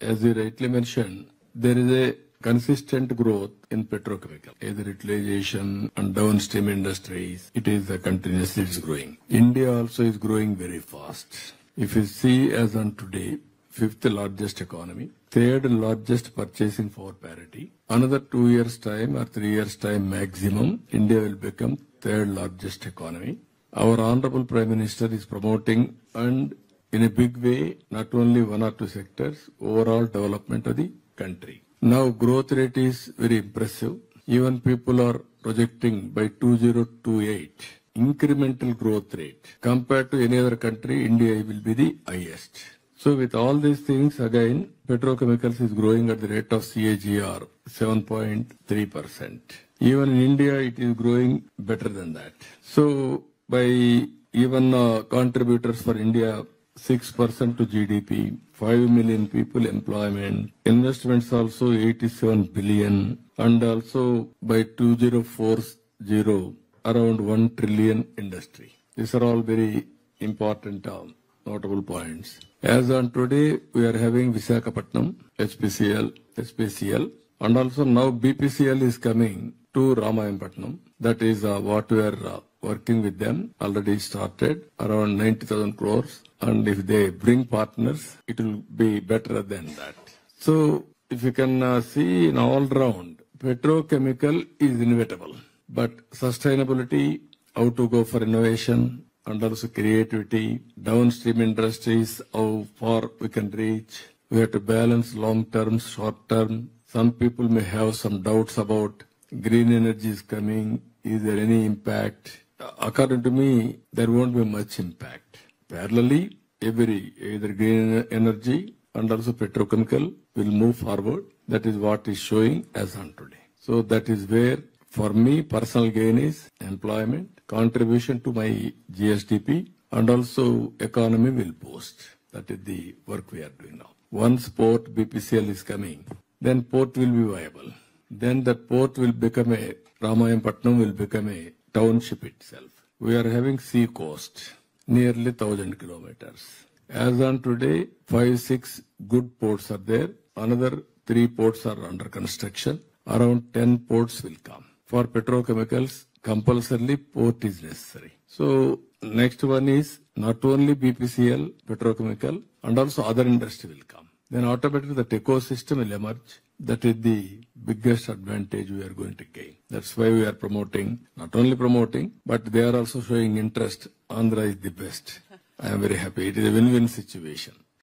as you rightly mentioned, there is a consistent growth in petrochemical, either utilization and downstream industries. It is continuously growing. India also is growing very fast. If you see as on today, fifth largest economy, third largest purchasing power parity. Another 2 years time or 3 years time maximum, India will become third largest economy. Our Honorable Prime Minister is promoting and in a big way, not only one or two sectors, overall development of the country. Now growth rate is very impressive. Even people are projecting by 2028, incremental growth rate. Compared to any other country, India will be the highest. So with all these things, again, petrochemicals is growing at the rate of CAGR 7.3%. Even in India, it is growing better than that. So by even contributors for India, 6% to GDP, 5 million people employment, investments also 87 billion, and also by 2040, around 1 trillion industry. These are all very important notable points. As on today, we are having Visakhapatnam, SPCL, and also now BPCL is coming to Ramayanpatnam. That is what we are working with them. Already started around 90,000 crores. And if they bring partners, it will be better than that. So if you can see in all round, petrochemical is inevitable. But sustainability, how to go for innovation, and also creativity, downstream industries, how far we can reach. We have to balance long term, short term. Some people may have some doubts about green energy is coming. Is there any impact? According to me, there won't be much impact. Parallelly, either green energy and also petrochemical will move forward. That is what is showing as on today. So that is where, for me, personal gain is employment, contribution to my GSDP, and also economy will boost. That is the work we are doing now. Once port BPCL is coming, then port will be viable. Then that port will become Ramayanpatnam will become a township itself. We are having sea coast, nearly 1,000 kilometers. As on today, 5-6 good ports are there. Another 3 ports are under construction. Around 10 ports will come. For petrochemicals, compulsorily port is necessary. So next one is not only BPCL, petrochemical, and also other industry will come. Then automatically that ecosystem will emerge. That is the biggest advantage we are going to gain. That's why we are promoting, not only promoting, but they are also showing interest. Andhra is the best. I am very happy. It is a win-win situation.